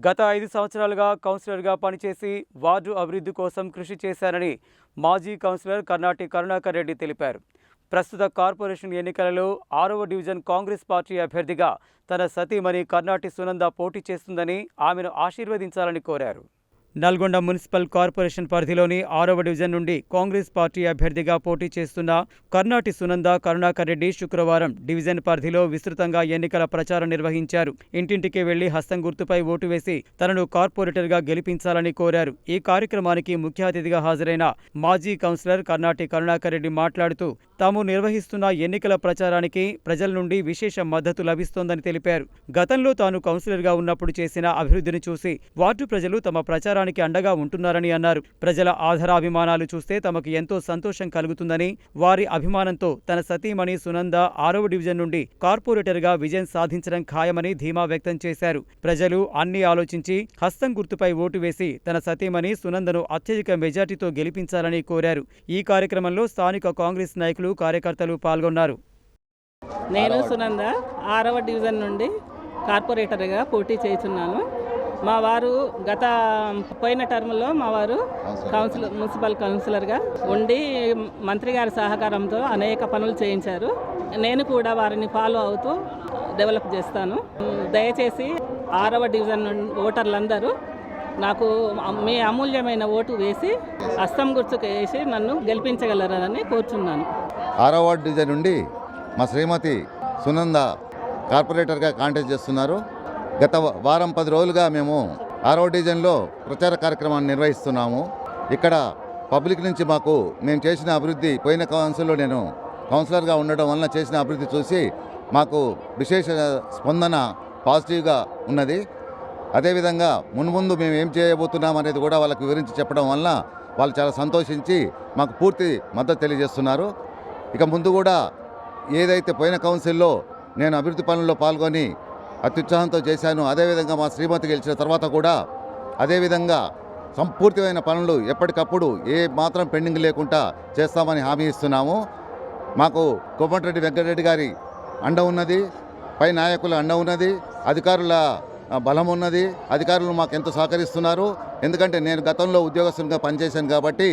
గత 5 సంవత్సరాలుగా కౌన్సిలర్గా పనిచేసి వార్డు అభివృద్ధి కోసం కృషి చేశారని మాజీ కౌన్సిలర్ కర్నాటి కరుణాకర్ రెడ్డి తెలిపారు. ప్రస్తుత కార్పొరేషన్ ఎన్నికలలో 6వ డివిజన్ కాంగ్రెస్ పార్టీ అభ్యర్థిగా తన సతీమణి కర్నాటి సునంద పోటీ చేస్తుందని ఆమెను ఆశీర్వదించాలని కోరారు. నల్గొండ మున్సిపల్ కార్పొరేషన్ పరిధిలోని 6వ డివిజన్ నుండి కాంగ్రెస్ పార్టీ అభ్యర్థిగా పోటీ చేస్తున్న కర్నాటి సునంద కరుణాకర్ రెడ్డి శుక్రవారం డివిజన్ పరిధిలో విస్తృతంగా ఎన్నికల ప్రచారం నిర్వహించారు. ఇంటింటికి వెళ్లి హస్తం గుర్తుపై ఓటు వేసి తనను కార్పొరేటర్గా గెలిపించాలని కోరారు. ఈ కార్యక్రమానికి ముఖ్య అతిథిగా హాజరైన మాజీ కౌన్సిలర్ కర్నాటి కరుణాకర్ రెడ్డి మాట్లాడుతూ తాము నిర్వహిస్తున్న ఎన్నికల ప్రచారానికి ప్రజల నుండి విశేష మద్దతు లభిస్తోందని తెలిపారు. గతంలో తాను కౌన్సిలర్గా ఉన్నప్పుడు చేసిన అభివృద్ధిని చూసి వార్డు ప్రజలు తమ ప్రచారానికి అండగా ఉంటున్నారని అన్నారు. ప్రజల ఆధారాభిమానాలు చూస్తే తమకు ఎంతో సంతోషం కలుగుతుందని, వారి అభిమానంతో తన సతీమణి సునంద 6వ డివిజన్ నుండి కార్పొరేటర్గా విజయం సాధించడం ఖాయమని ధీమా వ్యక్తం చేశారు. ప్రజలు అన్ని ఆలోచించి హస్తం గుర్తుపై ఓటు వేసి తన సతీమణి సునందను అత్యధిక మెజార్టీతో గెలిపించాలని కోరారు. ఈ కార్యక్రమంలో స్థానిక కాంగ్రెస్ నాయకులు, కార్యకర్తలు పాల్గొన్నారు. నేను సునంద 6వ డివిజన్ నుండి కార్పొరేటర్గా పోటీ చేస్తున్నాను. మా వారు పోయిన టర్మ్లో మా వారు మున్సిపల్ కౌన్సిలర్గా ఉండి మంత్రి గారి సహకారంతో అనేక పనులు చేయించారు. నేను కూడా వారిని ఫాలో అవుతూ డెవలప్ చేస్తాను. దయచేసి 6వ డివిజన్ ఓటర్లందరూ నాకు మీ అమూల్యమైన ఓటు వేసి హస్తం గుర్తుకు వేసి నన్ను గెలిపించగలరని కోరుచున్నాను. 6వ వార్డు డివిజన్ నుండి మా శ్రీమతి సునంద కార్పొరేటర్గా కాంటెస్ట్ చేస్తున్నారు. గత వారం 10 రోజులుగా మేము 6వ డివిజన్లో ప్రచార కార్యక్రమాన్ని నిర్వహిస్తున్నాము. ఇక్కడ పబ్లిక్ నుంచి మేము చేసిన అభివృద్ధి, పోయిన కౌన్సిల్లో నేను కౌన్సిలర్గా ఉండడం వలన చేసిన అభివృద్ధి చూసి మాకు విశేష స్పందన పాజిటివ్గా ఉన్నది. అదేవిధంగా మున్ముందు మేము ఏం చేయబోతున్నాం అనేది కూడా వాళ్ళకి వివరించి చెప్పడం వల్ల వాళ్ళు చాలా సంతోషించి మాకు పూర్తి మద్దతు తెలియజేస్తున్నారు. ఇక ముందు కూడా ఏదైతే పోయిన కౌన్సిల్లో నేను అభివృద్ధి పనుల్లో పాల్గొని అత్యుత్సాహంతో చేశాను, అదేవిధంగా మా శ్రీమతి గెలిచిన తర్వాత కూడా అదేవిధంగా సంపూర్తిమైన పనులు ఎప్పటికప్పుడు ఏ మాత్రం పెండింగ్ లేకుండా చేస్తామని హామీ ఇస్తున్నాము. మాకు కోమటిరెడ్డి వెంకటరెడ్డి గారి అండ ఉన్నది, పై నాయకుల అండ ఉన్నది, అధికారుల బలం ఉన్నది. అధికారులు మాకు ఎంతో సహకరిస్తున్నారు. ఎందుకంటే నేను గతంలో ఉద్యోగస్తునిగా పనిచేశాను కాబట్టి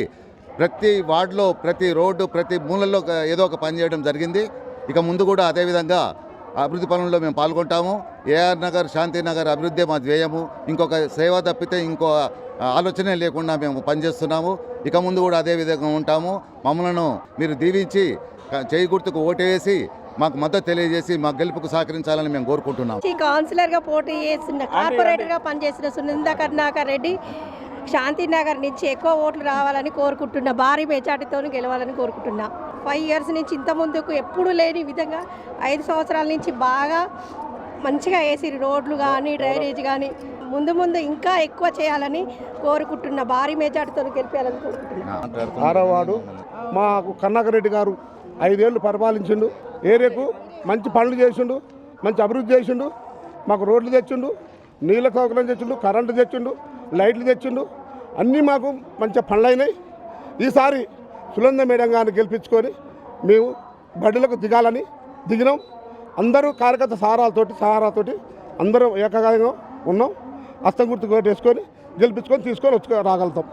ప్రతి వార్డులో, ప్రతి రోడ్డు, ప్రతి మూలల్లో ఏదో ఒక పని చేయడం జరిగింది. ఇక ముందు కూడా అదేవిధంగా అభివృద్ధి పనుల్లో మేము పాల్గొంటాము. ఏఆర్ నగర్, శాంతినగర్ అభివృద్ధి మా ధ్యేయము. ఇంకొక సేవ తప్పితే ఇంకో ఆలోచనే లేకుండా మేము పనిచేస్తున్నాము. ఇక ముందు కూడా అదే విధంగా ఉంటాము. మమ్మలను మీరు దీవించి చేయి గుర్తుకు ఓటేసి మాకు మద్దతు తెలియజేసి మా గెలుపుకు సహకరించాలని మేము కోరుకుంటున్నాం. కౌన్సిలర్గా పోటీ చేస్తున్న, కార్పొరేటర్గా పనిచేసిన సునంద కరుణాకర్ రెడ్డి శాంతినగర్ నుంచి ఎక్కువ ఓట్లు రావాలని కోరుకుంటున్నా. భారీ మెజార్టీతో గెలవాలని కోరుకుంటున్నా. 5 ఇయర్స్ నుంచి ఇంత ముందుకు ఎప్పుడు లేని విధంగా 5 సంవత్సరాల నుంచి బాగా మంచిగా వేసి రోడ్లు కానీ, డ్రైనేజ్ కానీ ముందు ఇంకా ఎక్కువ చేయాలని కోరుకుంటున్నా. భారీ మెజార్టీతో గెలిపేయాలని కోరుకుంటున్నా. 6వ వార్డు మాకు కరుణాకర్ రెడ్డి గారు 5 ఏళ్ళు పరిపాలించిండు. ఏరియాకు మంచి పనులు చేసిండు, మంచి అభివృద్ధి చేసిండు. మాకు రోడ్లు తెచ్చిండు, నీళ్ళ సౌకర్యం తెచ్చిండు, కరెంటు తెచ్చిండు, లైట్లు తెచ్చిండు. అన్నీ మాకు మంచి పనులు అయినాయి. ఈసారి సునంద మేడం గారిని గెలిపించుకొని మేము బడులకు దిగినాం. అందరూ కార్యకర్త సహారాతోటి అందరూ ఏకగాయంగా ఉన్నాం. హస్తం గుర్తు వేసుకొని గెలిపించుకొని తీసుకొని రాగలుగుతాం.